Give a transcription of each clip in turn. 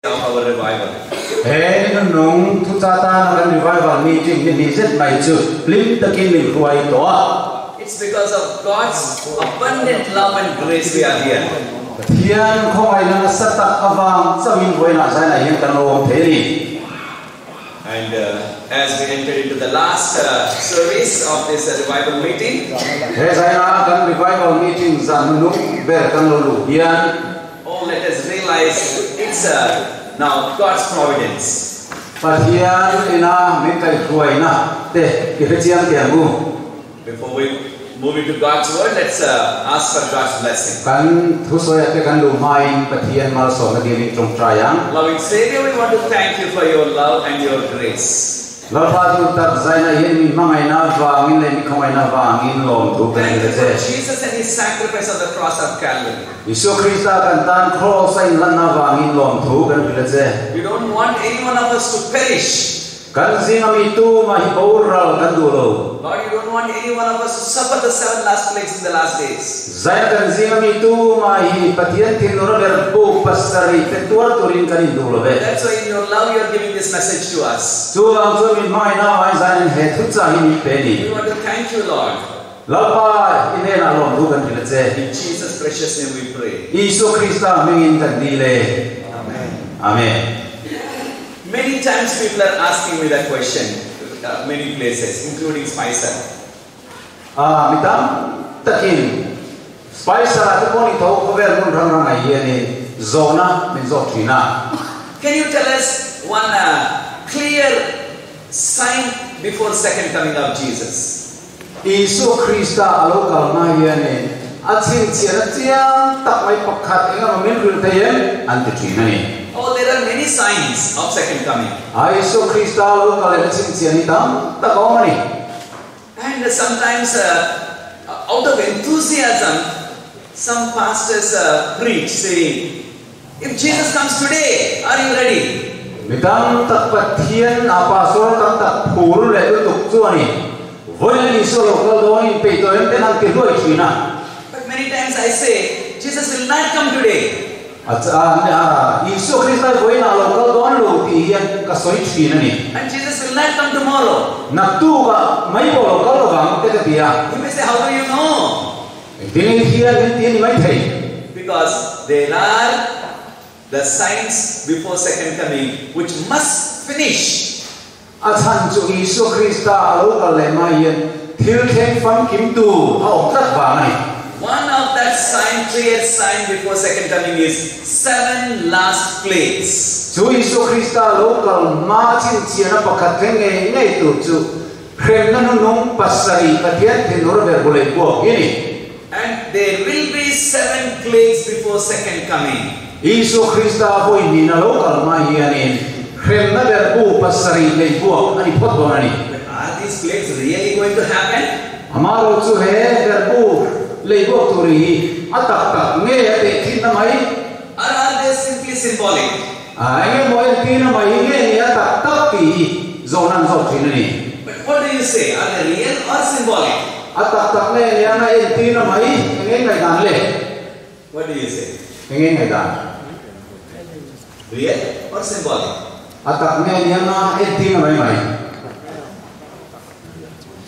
of our revival. Hey, nung thu cha ta na revival meeting ni zet mai chu lim takin lim ruai to. It's because of God's abundant love and grace we are here. Thian khong ai na sata awang sawin voi na sai na yin kan lo theli. And as we enter into the last service of this revival meeting, Hey, sai na kan revival meeting zan nu ber kan lo lu hian. oh, let us realize it's now God's providence. Pathian ina min kai ruai na te ki chiam tiang mu. Before we move into God's word, let's ask for God's blessing. Kan thu soya te kan lu mai pathian mal so na di trong trayang. Loving Savior, we want to thank you for your love and your grace. Lapa tu tak zaina yen mi mangai na wangin le mi khamai na wangin lom thu kan Thank you le for se. Jesus and His sacrifice on the cross of Calvary. Isu Krista kan tan cross sai lan na wangin lom thu kan le se. We don't want any one of us to perish. Kan zinga mi tu ma hi paural kan du lo. Lord, you don't want any one of us to suffer the 7 last plagues in the last days. Zaina kan zinga mi tu ma hi pathian tin ro ler bu pasari te tuar turin kan du lo be. That's why in your love you are giving this message to us. Chu ang chu mi mai na ai zain he thu cha hi mi pe ni. We want to thank you, Lord. Lapa ine na lom thu kan le se. In Jesus' precious name we pray. Isu Krista mingin kan di le. Amen. Amen. Many times people are asking me that question, many places, including Spicer. Mitam takin spice ra ko ni tho ko ver mun rang rang ai ye ni zona min zo trina. Can you tell us one clear sign before second coming of Jesus? Isu Krista alo kal ma ye ni achin chian chiang tak mai pakhat enga min rul thayen an ti trina ni. Oh, there are many signs of second coming. Isu Krista alo kal achin chian ni tam ta ko mani. And sometimes out of enthusiasm, some pastors preach saying, if Jesus comes today, are you ready? Mitam tak pathian apa so tam tak phur le tu tuk chu ani. Voi ni so lo kal do ni pe to en ten an ti loi trina. But many times I say, Jesus will not come today. Isu Krista voi na lo kal do an lo ti hian ka soi trina ni. And Jesus will not come tomorrow. Nak tu ka mai bo lo kal lo bang te ka tia. You may say, how do you know? Dini hian tin mai thei. Because there are the signs before second coming which must finish. Achan chu Isu Krista alo kal le mai hian thil theng fam kim tu au tat ba mai. One of that sign, clear sign before second coming is 7 last plagues. Chu Isu Krista alo kal ma chin chian pakhat theng ngai tu chu khrem na nung pasari pathian thin ro ber bole ko ini. And there will be 7 plagues before second coming. Isu Krista voi ni na lo kal ma hian in khrem na ber bu pasari le ko ani phot bo ani. But are these plagues really going to happen? Amaro chu he ber bu le ko turi atak tak nge te thin na mai. Or are they simply symbolic? Nge mo tin na mai nge ni atak tak ti zonan zo thin ni. But what do you say? Are they real or symbolic? Atak tak nge ni na tin na mai nge ngai dan le. What do you say? Nge ngai dan. Real or symbolic? Atak nge ni na tin na mai mai.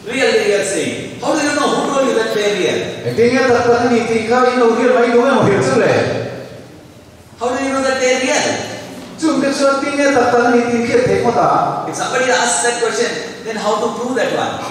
Real, they are saying. How do you know? Who told you that they are real? Tinggal tak ni tinggal ini orang mai dua mau hidup sule. How do you know that they are real? Cuma kecuali tinggal tak ni tinggal tengok tak. If somebody asks that question, then how to prove that one?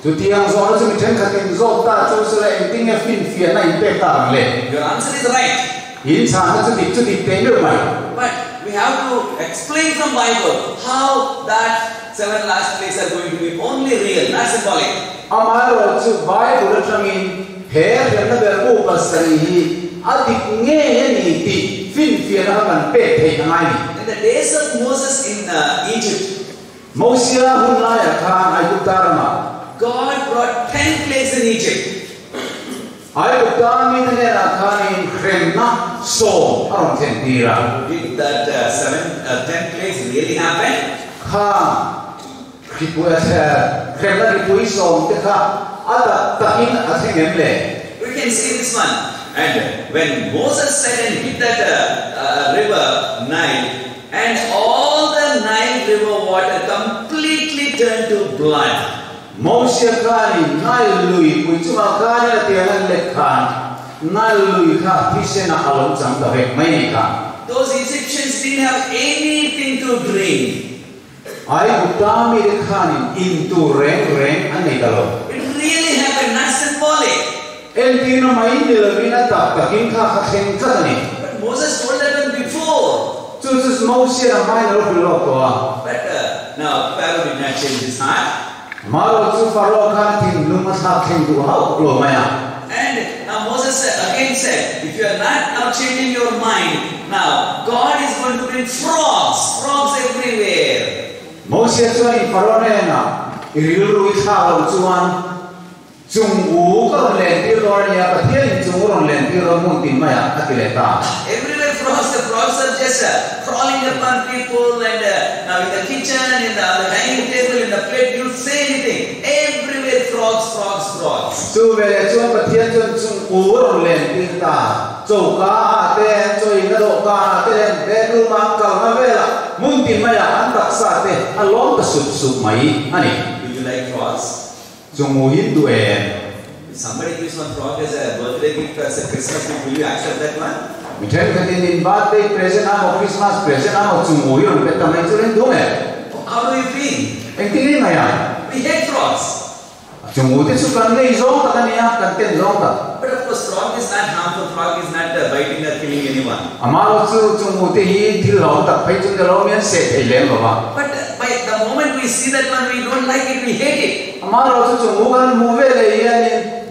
Jadi yang soal itu macam kata zon tak cuma sule tinggal fin fin na impact tak le. Your answer is right. Insan itu tinggal mai. But we have to explain from Bible how that 7 last plagues are going to be only real, not symbolic. Amar itu Bible terangin her yang berbu pasari adik nge ni ti fin fin akan pet ngai. In the days of Moses in Egypt, Moses hunaya kan ayat tarama. God brought 10 plagues in Egypt. Ayat tarami ni rakanin kremna so aron tentira. Did that 10 plagues really happen? Ha, kipuya kremna kipui so teka ada takin asing le. We can see this one. And when Moses said and hit that river Nile, and all the Nile river water completely turned to blood. Moses kani nai lui kui chuma kani la tiang le khan nai lui kha pisena alom chang da vek mai ni kha. Those Egyptians didn't have anything to drink. Ai utami le khan into reng anei dalo. It really happened, not symbolic. El tino mai ni le vina ta takin kha khen kani. But Moses told them before. Just Moses na mai lo lo to. But now Pharaoh did not change his heart. Maro chu Pharaoh khan tin luma tha khen du ha lo maya. And now Moses again said, if you are not now changing your mind, now God is going to bring frogs everywhere. Moses chu ni Pharaoh ne na irilu tha lo chuan chung u ko len ti ro ni ya pa thien chung ro len ti ro mun tin maya atile ta. Everywhere frogs, the frogs are just crawling upon people, and now in the kitchen, in the dining table, in the plate, you'll say anything. Everywhere frogs. Chu vele chu pa thien chung u ro len ti ta. Chu ka te chu ina do ka te len te lu ma ka ma vela mun tin maya an tak sa te a lom ta sup mai ani. Do you like frogs? Chung u hin du en. If somebody gives one frog as a birthday gift, as a Christmas gift, will you accept that one? Miten katin in birthday present amo Christmas present amo chung u yon bet tamai chu len du me. How do you feel? Eng tin maya. We hate frogs. Chung u te chu kan nei zong ta kan ya kan ten zong ta. But of course, frog is not harmful. Frog is not biting or killing anyone. Amaro chu chung u te hi thil lo ta phai chung de lo mian se thei lem lo ba. But by the moment we see that one, we don't like it, we hate it. Amaro chu chung u kan mu ve le yan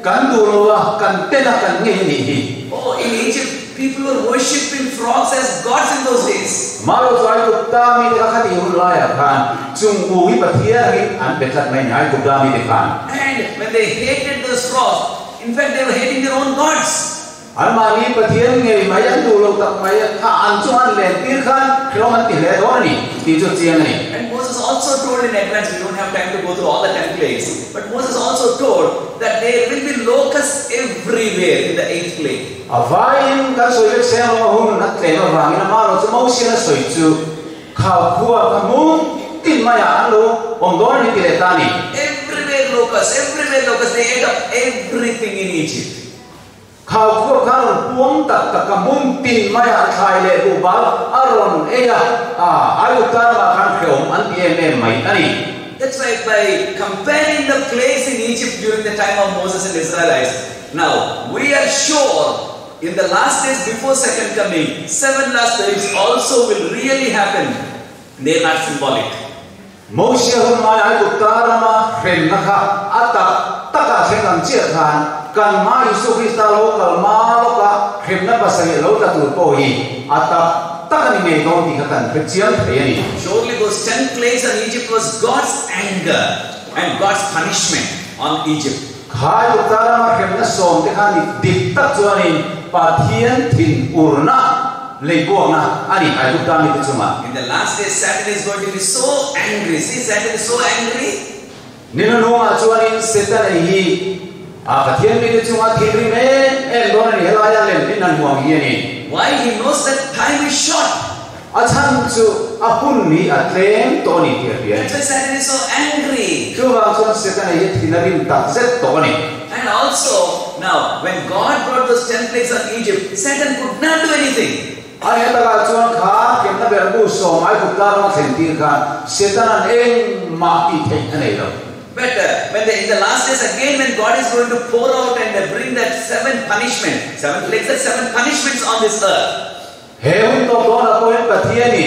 kan du lo wa kan te na kan nge ni hi. Oh, in Egypt, people were worshipping frogs as gods in those days. Amaro chu ai ku ta mi de kha ti hun la ya khan chung u hi pa thia hi an be khat mai ai ku ta mi de khan. And when they hated those frogs, in fact, they were hating their own gods. An ma ni pa thien nge mai an du lo tak mai kha an chu an len ti khan kro man ti le do ni ti chu chiang ni. And Moses also told in advance, we don't have time to go through all the 10 plagues, but Moses also told that there will be locusts everywhere in the 8th plague. Avain kan soi le se lo hun na tle lo wang na ma lo chu mo si na soi chu khao khua ka mu tin ma ya an lo om do ni ti le ta ni. Everywhere locusts, they ate up everything in Egypt. Khao khua ka lo puang tak tak ka mun tin ma ya thai le bu ba aron e ya ai ta ma kan khom an ti em mai ani. That's why by comparing the plagues in Egypt during the time of Moses and Israelites, now we are sure in the last days before second coming, 7 last plagues also will really happen. They are not symbolic. Moses hun ma ai ku ta ra ma khen na kha ata ta ka khen ang chia khan kan ma Isu Krista lo kal ma lo ka khen na ba sai lo ta tu ko hi ata ta ni me do ti ka kan chiang the ni. Surely those 10 plagues on Egypt was God's anger and God's punishment on Egypt. Khai ku ta ra ma khen na som te khan ni dik tak chuan in pa thian thin urna leibuang na ani ai ku ta mi te chuma. In the last days, Satan is going to be so angry. See, Satan is so angry. Nino no ma chuan in Satan hi ka thian mi te chuma thiri me en do ni hela ya len tin nan huang hi ni. Why? He knows that time is short. Achan chu apun ni atlem to ni ti ria. That's why Satan is so angry. Chu wa chuan Satan hi thinarin tak zet to ni. And also, now, when God brought those 10 plagues on Egypt, Satan could not do anything. Ai ta ga chuan kha kem na ber bu so mai ku ta ma thlen ti kha Satan an eng ma ti thei anei lo. But in the last days again, when God is going to pour out and bring that 7 punishment, 7 plagues, that 7 punishments on this earth. He hun to na ko en pa thia ni.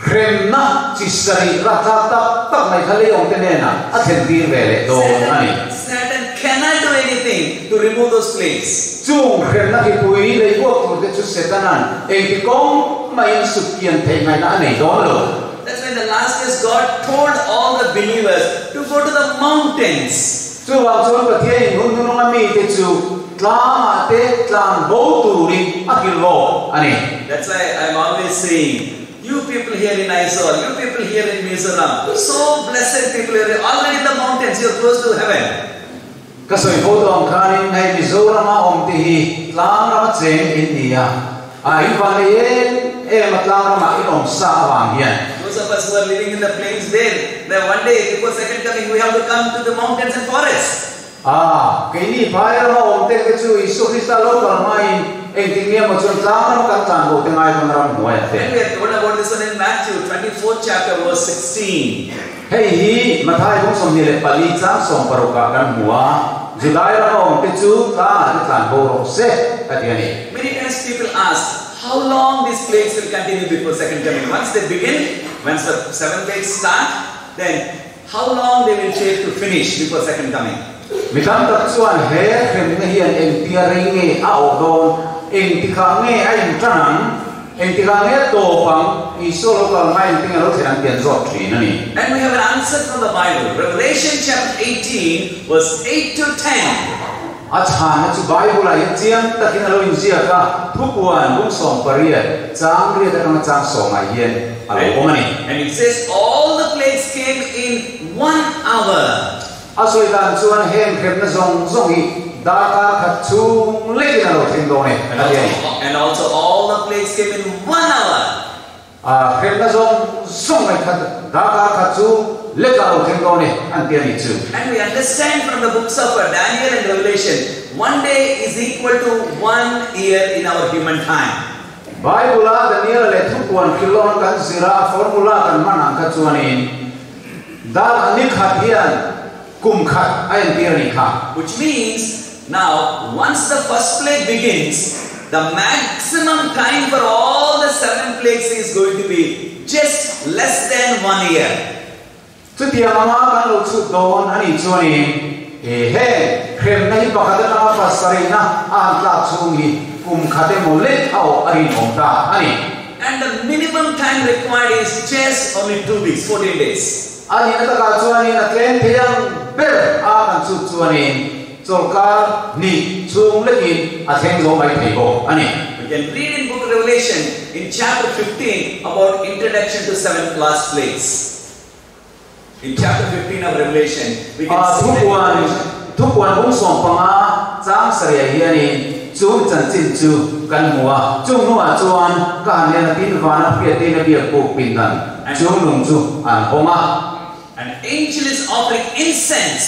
Rem na chi sari ra ta ta mai khale ong te ne na a thlen ti ve le do ani. Satan cannot do anything to remove those plagues. Chung rem na ki pui le ko tu te chu Satan an eng ti kong mai su kian thei mai na nei do lo. That's when the last days God told all the believers to go to the mountains. Chu wa chuan pa thia hun nu ma mi te chu tla te tlan bo tu ri a ki lo ani. That's why I'm always saying, you people here in Mysore, you people here in Mizoram, you're so blessed people here, already in the mountains, you're close to heaven. Kasoi ho dong khanin nei Mizoram ma om ti hi tlang ra cheng in nia. Ai va le em mặt lao mà ít ông xa vàng hiền. Those of us who are living in the plains there, that one day before second coming we have to come to the mountains and forests. Cái này phải là ông tên cái chú Isu Christ lâu còn mai anh tin nghe một chuyện sáng nó cắt tàn bộ tiếng ai còn làm ngoài thế. We have told about this one in Matthew 24th chapter verse 16. Hey hi mà thay cũng xong như là bali sáng xong vào cả căn mùa. July là ông cái chú ta cái tàn bộ rồi sẽ cái này. Many times people ask, how long these plagues will continue before second coming? Once they begin, once the seven plagues start, then how long they will take to finish before second coming? Mình thắm tập chuan hết hình như hiện em tia ring nghe ảo đồn em tia khang nghe anh trăng em tia khang nghe tổ phẳng Isu lâu còn mai em tia lâu thì đang tiền rót thủy nữa nè. And we have an answer from the Bible. Revelation chapter 18 verse 8 to 10. Achan chú Bible là những chiang ta khi nào in chia cả thúc quan cũng sòng paria trang ria ta đang trang sòng ai hiền alo ôm nè. And it says all the plagues came in 1 hour. Asoi dan chuan hen khem na zong zong hi da ka khat chung le na lo thing do ne And also all the plagues came in 1 hour. khem na zong zong mai khat da ka khat chu le ka lo thing do ne an tian ni chu. And we understand from the books of Daniel and Revelation, one day is equal to 1 year in our human time. Bible la Daniel le thuk wan kilon kan zira formula kan man ka chuan in da ani khat hian kum khat ai tian ni kha. Which means now once the first plague begins, the maximum time for all the 7 plagues is going to be just less than 1 year. Chu tiang ma kan lo chu don ani chuan in he khem nei pakhat na pasari na an la chung hi kum khate mo le thau ari nom ta ani. And the minimum time required is just only 2 weeks, 14 days. Ani na ta chuan in atlen thiang ber a kan chu chuan in chokar ni chung lekin a theng zo mai thei bo ani. We can read in book of Revelation in chapter 15 about introduction to 7 last plagues. In chapter 15 of Revelation, we can see thuk quan cũng sòng panga trang sari hian in chu chan chin chu kan mua chu nuwa chuan ka han tin vana pia tin bia ko pin nan chu lung chu an honga. an angel is offering incense.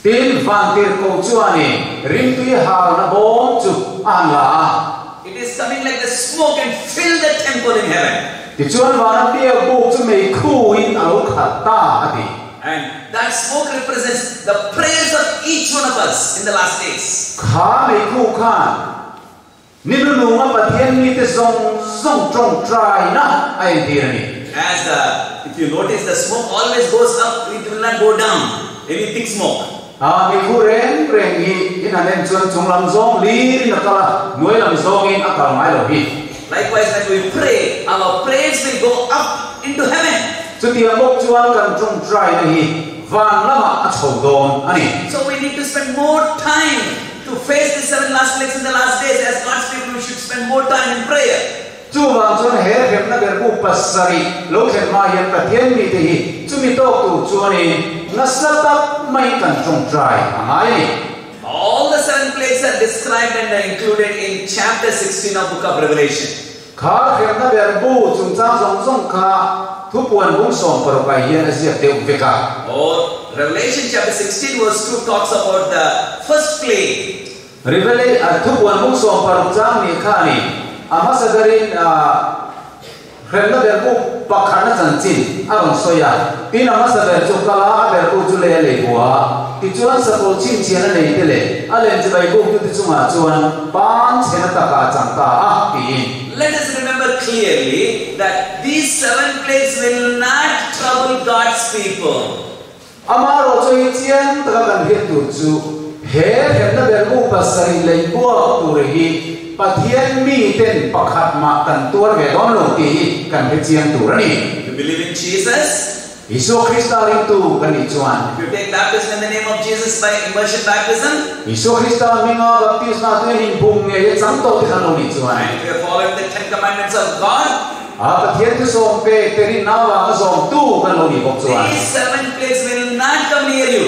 Tin van tir ko chuan ni rim tui ha na bom chu an la. It is coming like the smoke and fill the temple in heaven. Ti chuan vana pia ko chu mei khu in alo khat ta ati. And that smoke represents the prayers of each one of us in the last days. Kha mei khu khan ninu nu ma pathian ni te zong zong trong trai na ai tir ni. As if you notice, the smoke always goes up, it will not go down. Any thick smoke. Mi khu reng reng hi in anen chuan chung lam zong li na kala noi lam zong in akal mai lo hi. Likewise, when we pray, our prayers will go up into heaven. Chu ti amok chuan kan trong trai na hi van lama a chho don ani. So we need to spend more time to face the 7 last plagues in the last days. As God's people, we should spend more time in prayer. Chu wang chuan he hem na ber bu pasari lo khen ma yan pathian mi te hi chu mi tok tu chuan ni na satap mai kan trong trai amai ni. All the 7 plagues are described and are included in chapter 16 of book of Revelation. Kha hem na ber bu chung cha zong zong kha thu puan bung som par kai hian azia te veka. Or Revelation chapter 16 verse 2 talks about the first plague. Revelation thu puan bung som par chang ni kha ni ama sagarin khremna ber bu pakhana chan chin arong soya tin ama sagar chu kala ber bu chu le le bua ti chuan sa ko chin chian le te le alen chi bai bu tu chunga chuan pan chena ta ka chang ta a ti. Let us remember clearly that these 7 plagues will not trouble God's people. Amaro choi chian ta kan he tu chu he khremna ber bu pasari le bua tu re hi pathian mi ten pakhat ma kan tur ve don lo ti kan he chiang tu rani. If you believe in Jesus, Isu Krista ring tu kan ni chuan. if you take baptism in the name of Jesus by immersion baptism, Isu Krista minga baptisma tu hin bung nge ye chang to kan lo ni chuan. and if you are following the 10 commandments of God, Pathian tu som pe teri nawa ka som tu kan lo ni bok chuan. these 7 plagues will not come near you.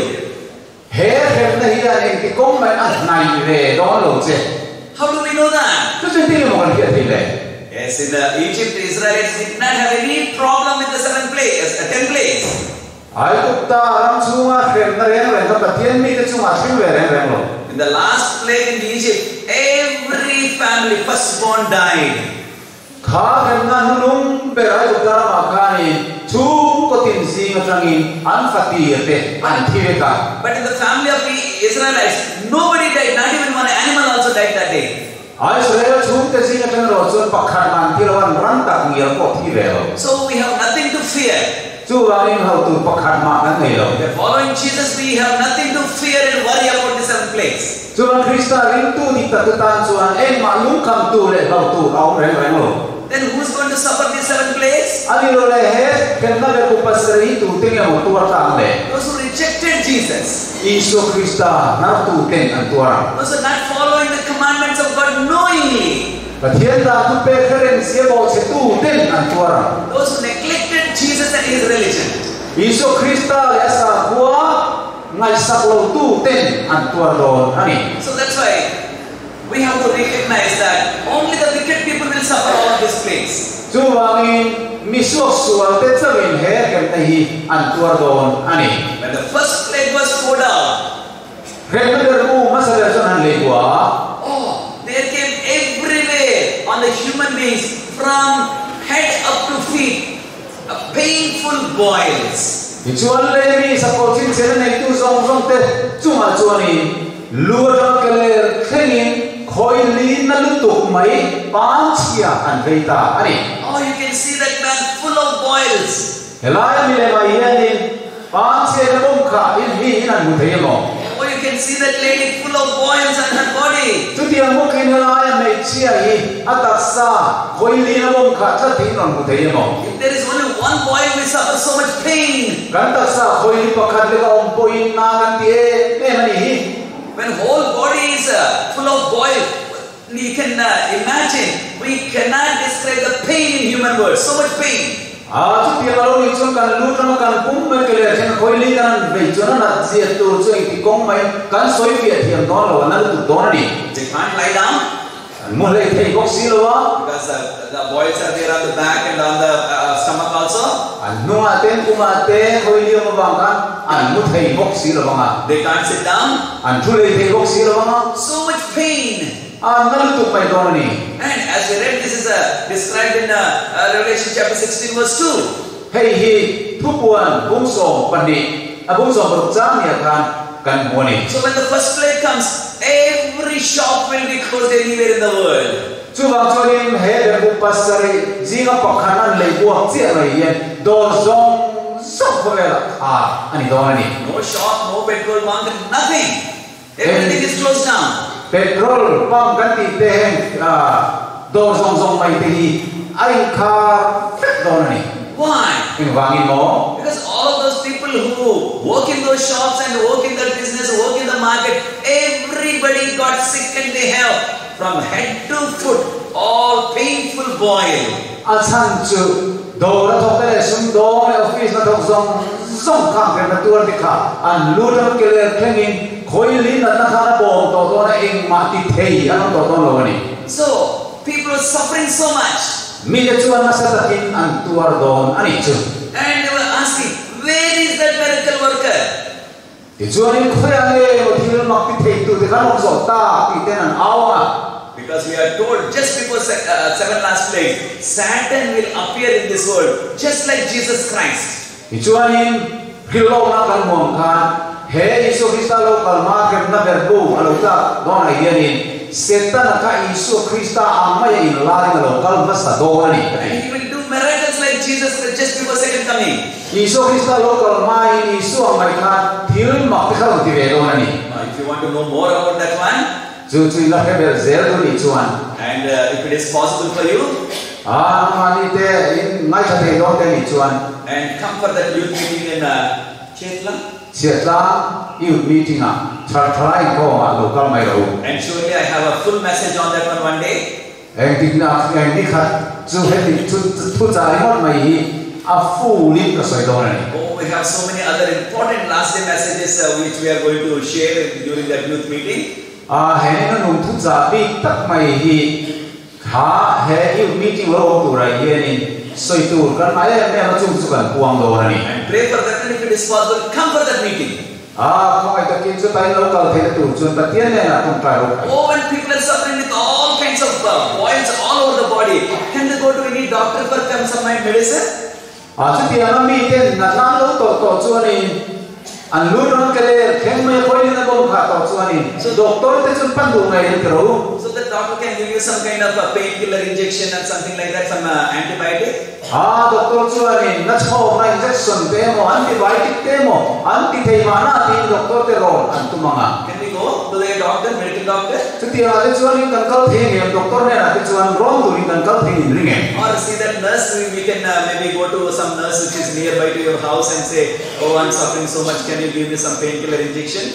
He hem na hi an ti kong mai an nai re don lo che. How do we know that? Tu chen ti mo kan hi thi le. Yes, in Egypt, the Israelites did not have any problem with the 10 plagues. Ai tục ta ram chunga khem na reng reng ka pathian mi te chunga thim ve reng reng lo. In the last plague in Egypt, every family firstborn died. Kha khem na nulung be ai tục ta ma kha ni chu ko tin si ma trangin an fati te an thive ka. But in the family of the Israelites, nobody died, not even one animal also died that day. Ai Israel chu te si ka ro chun pakhat man ti lawan ran tak ngial ko thi ve lo. So we have nothing to fear. Chu wa in how to pakhat ma na ngai lo. We are following Jesus, we have nothing to fear and worry about the 7 plagues. Chu wa Krista rin tu ni ta tan chuan en ma lung kham tu le lo tu au reng reng lo. Then who's going to suffer these 7 plagues? Ani lo le he ken na be ku pasri tu te nge mo tu ta le. Those who rejected Jesus. Isu Krista na tu ten an tuara. Those who are not following the commandments of God knowingly. Pathian da tu pe khren sia bo che tu ten an tuara. Those who neglected Jesus and his religion. Isu Krista le sa bua ngai sak lo tu ten an tuara don ani. So that's why we have to recognize that only the wicked people will suffer all of these plagues. Chu wangin misuk sual te chawin he kem ta hi an tuara don ani. When the first plague was poured out, Remember who masala son le bua. oh, there came everywhere on the human beings from head up to feet, painful boils. Ichuan le mi sa ko chin chen nei tu zong zong te chunga chuani luwa kele khengin khoi li na lu tuk mai pa chia an veita ani. Oh, you can see that man full of boils. Helai mi le mai yanin pa chia na bom kha in hi an mu thei mo. Oh, you can see that lady full of boils on her body. Tu tiang mo kin helai mai chia hi ataksa khoi li na bom kha tha tin an mu thei mo. If there is only one boil, we suffer so much pain. Kan taksa khoi li pakhat le ka om poin na kan tie me mani hi. When whole body is full of boil, you can imagine, we cannot describe the pain in human words, so much pain. Tu tiang alo ni chung kan lu tram kan pum me kele chen khoi li kan ve chona na sia tu chu ti kong mai kan soi vi thiam don lo na tu don ni. They can't lie down Mo le thei bok si lo wa. because the boils are there on the back and on the stomach also. An no aten kuma te khoi li ma bang kan an mu thei bok si lo bang. They can't sit down. An thu le thei bok si lo bang. So much pain. An na lu tu mai don ni. And as we read, this is described in Revelation chapter 16 verse 2. Hei hi thu puan bung so pan ni. A bung so bro chang ya kan mo ni. So when the first plague comes, every shop will be closed anywhere in the world. Chu wang cho nim he de bu pasari jinga pakhanan le buak che mai yen do zong sok vela ani do ani. No shop, no petrol bunk, nothing. Everything is closed down. Petrol pump kan ti te hen do zong zong mai te hi ai kha do ani. Why? In wangin mo Because all of those people who work in those shops and work in that business, work in the market, everybody got sick and they have from head to foot all painful boil. a chan chu do ra thok le sum do le office na thok zong zong kham ke na tur ti kha an lu ra ke le thengin khoi li na na kha na bom to na ing ma ti thei an to lo ani. So people are suffering so much. Mi le chuan na sa takin an tuar don ani chu. And they were asking, where is that miracle worker? Ti chuan in khoi an le o thil mak ti thei tu te kan ok so ta ti ten an awa. Because we are told just before 7 last plague, Satan will appear in this world just like Jesus Christ. Ti chuan in khilo na kan mom kha he Isu Krista lo kalma kem na verbu alo ta don ai yanin Satan ka Isu Krista amma ya in la ring lo kal basta do ani. And he will do miracles like Jesus Christ just before second coming. Isu Krista lo kalma in Isu amai kha thil mak ti kha ti ve do ani. Now, if you want to know more about that one, Chu chu la ke ber zer do ni chuan. and if it is possible for you, Mani te in mai kha te do te ni chuan. and come for that youth meeting in Chetla. Siatla youth meeting a try ko ma local mai ro. And surely I have a full message on that one day. Eng tik na eng ni kha chu he ti thu cha hot mai hi a fu lim ka soi do ani. Oh, we have so many other important last day messages which we are going to share during that youth meeting. He na nung thu cha bi tak mai hi ha he you meeting lo tu ra yen soi tu kan mai me ma chung chu kan puang do ni And pray for that, and if it is possible, come for that meeting. mai ta kin chu tai lo kal the tu chun ta tien ne na tum trai lo Oh, when people are suffering with all kinds of boils all over the body, can they go to any doctor for some medicine? chu ti ma mi ten na nan lo to chu ni an lu ron ke le khem me ko ni na bom kha to chu ni so doctor te chun pan du ngai ni ro So the doctor can give you some kind of a painkiller injection and something like that, some antibiotic. doctor chu ni na cho na injection te mo antibiotic te mo anti thei ma na ti doctor te ro an tu manga Can we go to the doctor, medical doctor? chu ti a chu ni kan kal the nge doctor ne na ti chuan ron du ni kan kal the ni nge Or see that nurse, we can maybe go to some nurse which is nearby to your house and say, oh, I'm suffering so much, can you give me some painkiller injection?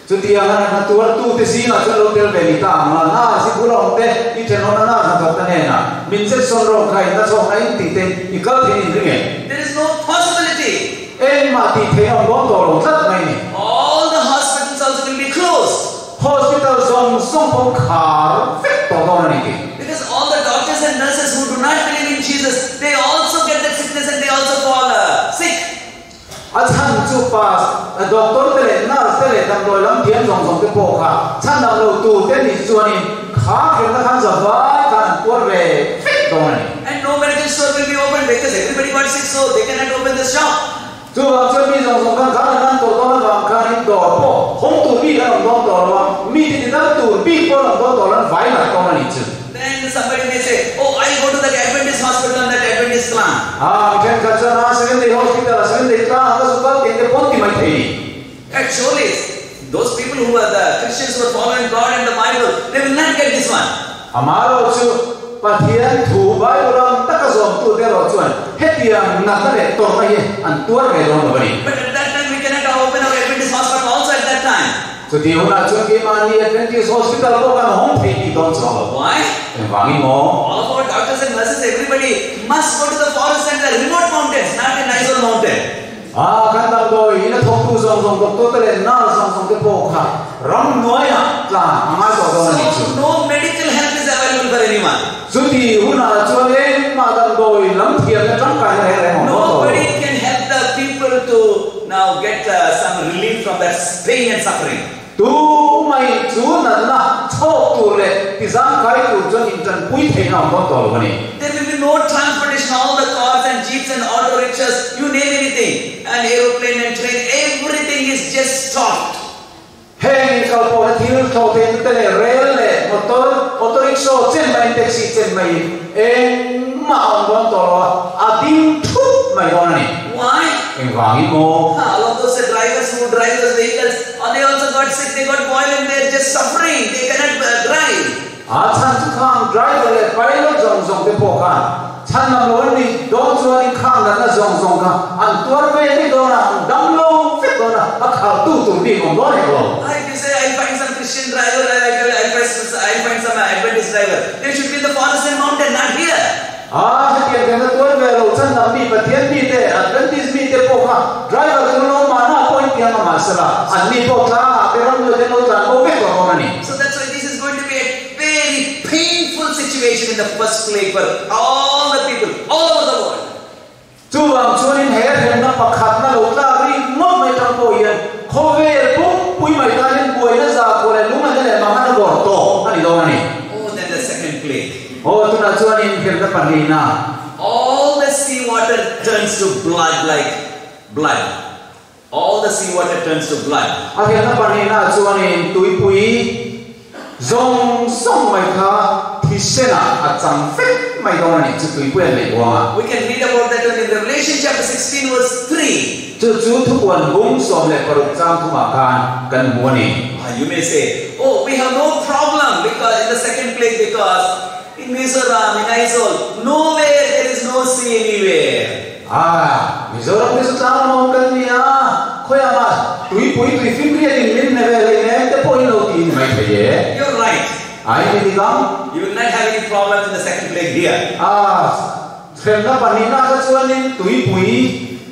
chu ti a na tu te si na chu lo tel ve ni ta ma na si bu lo te ti the no na na ta ta ne na min se son ro khai na cho khai ti te i kal the ni nge There is no possibility. ma ti the on lo to lo sat mai ni All the hospitals also will be closed. hospital zone song pom khar fet to do ni ki Because all the doctors and nurses who do not believe in Jesus, they also get that sickness and they also fall sick. chan chu pa doctor te le nurse te le dam loi lam thiam song song te po kha chan dam lo tu te ni chuan in kha khem na khan za va kan por ve fet do ni And no medical store will be open because everybody got sick, so they cannot open the shop. chu ba chu mi song song kan kan to na ba kan in do po hong tu bi kan do to lo mi ti da tu bi po lo do to lan vai na to ni chu Then somebody may say, oh, I go to that Adventist hospital and that Adventist plant. ken ka cha na second day hospital second day ta ha su ka te te pon ti mai thei And surely, those people who are the Christians who are following God and the Bible, they will not get this one. amaro chu pathian thu bai ram ta ka zom tu te ro chuan hetiam na ta le to mai an tuar me do no bani But at that time, we cannot open our Adventist hospital also at that time. so ti hona chu ki man ni Adventist hospital ko kan hom thei ti don so Why? wangi mo All of our doctors and nurses, everybody must go to the forest and the remote mountains, not in Isol mountain. kan dam do ina thok tu zong zong to te le na zong zong te po kha ram noya tla anga to do ni chu So no medical help is available for anyone. so ti hona chu le ma dam do lam thiam na tang kai re re mo Nobody can help the people to now get some relief from that pain and suffering. tu mai chu na na chok tu le ti zang kai tu chon in chan pui thei na mo to lo ni There will be no transportation, all the cars and jeeps and auto rickshaws, you name anything, and aeroplane and train, everything is just stopped. heng ka po na thil tho te te le rail le motor auto rickshaw chen mai taxi chen mai ma on don to lo adim thu mai don ni Why? en wangi mo All of those drivers who drive those vehicles, they also got sick, they got boil and they're just suffering, they cannot drive. chan chu khang driver le pilot zong zong te po kha chan nam lo ni don chu ni khang na zong zong ka an tuar ve ni do na dam lo fit do na a kha tu tu bi ko do ni lo If you say, I'll find some Christian driver, I'll find some Adventist driver, they should be in the forest and mountain, not here. hetiam ke na tuar ve lo chan nam bi pathian bi te Adventist bi te po kha driver ke lo ma na point ke ma sala an ni po tha pe ram lo de lo tan ko ve ko na ni So that's why this is going to be a very painful situation in the first place for all the people all over the world. chu ang chuanin he hem na pakhat na lo tla ri mo mai tang ko yen khove pum pui mai ta len boi na za ko le lung na le ma na bor to ani do ni Oh, then the second plague. tu na chuanin hem na pani na All the sea water turns to blood like blood. All the sea water turns to blood. a hem na pani na chuanin tui pui zong song mai kha thisena a chang fet mai do ni chu tui pui le wa We can read about that in Revelation chapter 16 verse 3. chu thu wan bung som le paruk cham thu ma kan mu ni You may say, oh, we have no problem because in the second plague because in Mizoram, in Isol, nowhere there is no sea anywhere. Mizoram ke sa mo kan niya khoya ma tui pui tui film ri din min ne ve le ne te poi lo ti mai the You're right. ai ni gam You will not have any problem in the second plague here. khem na pani na ka chuanin tui pui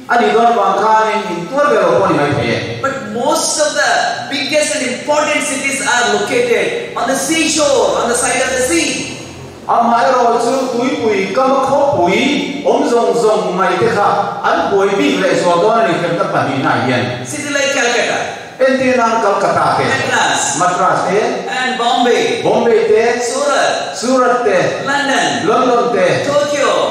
ani don bang kha ni tur ve lo poi mai the But most of the biggest and important cities are located on the seashore, on the side of the sea. Amai rồi chú túi bụi cắm khóc bụi rồng rồng mày thế khá ăn bụi bị lại rồi đó này khem tập bản này hiện City like Calcutta, Entinang Calcutta te Madras te and Bombay, te Surat te London te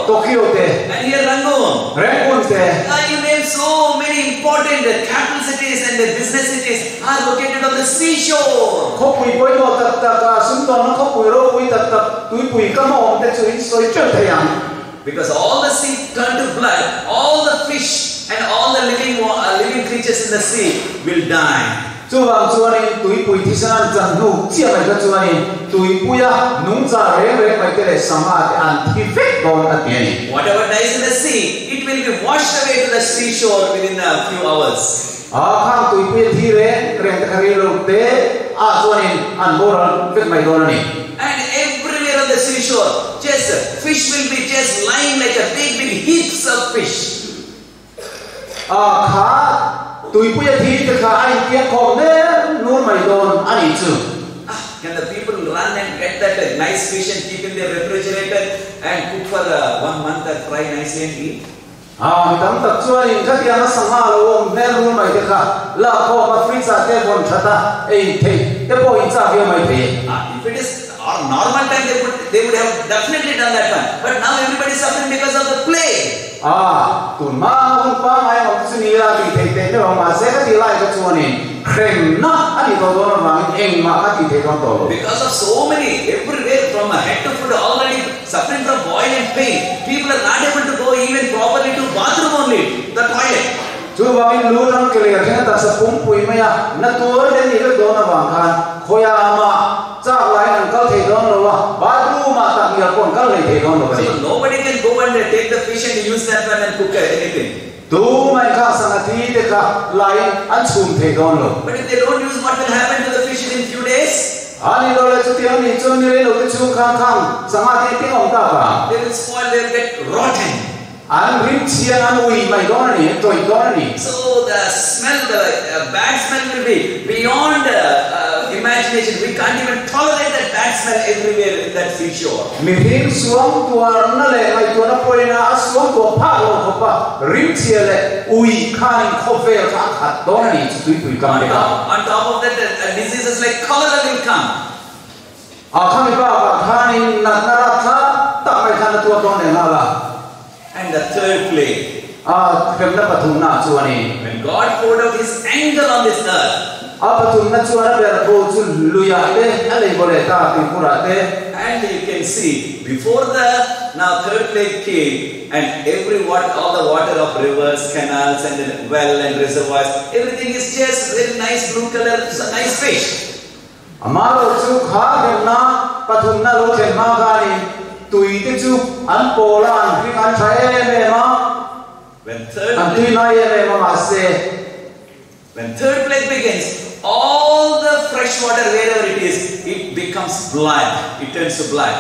Tokyo te and here Rangoon te You name so many important capital cities and the business cities are located on the seashore. khóc bụi bôi đồ tập tập súng đòn nó khóc bụi rô bụi tập tập túi bụi cắm hòm te suy soi chơi thầy ăn Because all the sea turned to blood, all the fish and all the living creatures in the sea will die. chú vàng chú anh túi bụi thì sang chân nụ chia mày cho chú anh túi bụi à nung ra rễ mày cái này sang à ăn thì phết đòn ăn tiền Whatever dies in the sea, it will be washed away to the seashore within a few hours. khang túi bụi thì rễ ta khari lục tế chú anh ăn bồ ra phết mày đòn này And everywhere on the seashore, just fish will be just lying like a big heaps of fish. khá túi bụi thì khá anh kia còn đấy luôn mày đòn ăn ít chứ Can the people run and get that nice fish and keep in their refrigerator and cook for 1 month and fry nicely and eat? tấm tập cho anh các kia nó sang hà luôn nên luôn mày thế khá là có mà free sa thế còn chả ta ấy thế thế bộ in sa kia mày thế If it is our normal time, they would have definitely done that one. But now everybody is suffering because of the plague. tụi má không pa mai mà cái gì là bị thế thế nữa mà sẽ cái gì lại cái chuột này khen nó anh đi đâu đó mà anh mà cái gì thế con tổ Because of so many, everywhere from head to foot already suffering from boil and pain. People are not able to go even properly to bathroom only, the toilet. chú bảo mình lưu trong cái này thế ta sẽ phun bụi mày à nó tua đến những cái đó nó vàng khan khôi mà chắc lại ăn cái thế đó rồi bathroom mà tạm biệt còn cái thế đó rồi So nobody can go and take the fish and use that one and cook anything. tu mày khang sang thì thế cả lại ăn sum thế đó rồi But if they don't use, what will happen to the fish in few days? anh đi rồi chú tiếng đi chú đi rồi chú khang sang thì tiếng ông ta cả They will spoil, they will get rotten. anh rít chiên anh ui mày đó này tôi đó này So the smell, the bad smell will be beyond imagination. We can't even tolerate that bad smell everywhere in that seashore. mình hin xuống tua nó lệ mày tua nó quay na xuống tua phá rồi không pa rít chiên lệ ui khan không về cả hạt đó này chú tụi cầm đấy On top of that, diseases like cholera will come. khang đi ba khan na ra tha ta mày khan tua đó này là And the third plague, kem na pathum na chu ani when God poured out His anger on this earth, pathum na chu ana ber ko chu luya te ale bole ta ti pura te and you can see before the now third plague came, and all the water of rivers, canals, and the well and reservoirs, everything is just very nice blue color, it's a nice fish. amaro chu kha kem na pathum na lo chen ma ga ni tui te chu an pola an ri an thai me ma When an tui na ye me ma se when third plague begins, all the fresh water wherever it is, it becomes blood. It turns to blood.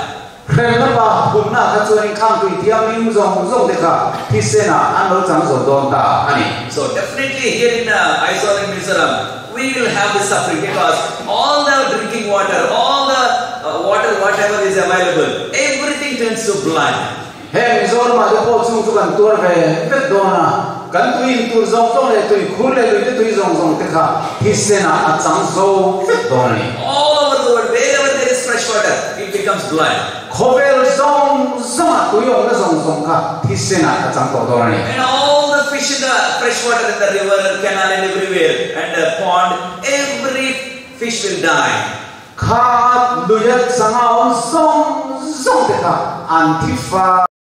kem na ba hum na ka chu ni khang tui tiam nim zong te kha thi se na an lo chang zo don ta ani So definitely here in Aizawl and Mizoram, we will have this suffering because all the drinking water, all the water, whatever is available, everything turns to blood. he mi zor ma de po chu chu kan tur ve vet do na kan tui tur zong zong le tui khul le le tui zong te kha thi se na a chang zo vet do ni All over the world, wherever there is fresh water, it becomes blood. khovel zong tui ong na zong kha thi se na a chang do ni And all the fish in the fresh water in the river, canal and everywhere, and the pond, every fish will die. kha luyat sanga on zong te kha an thi fa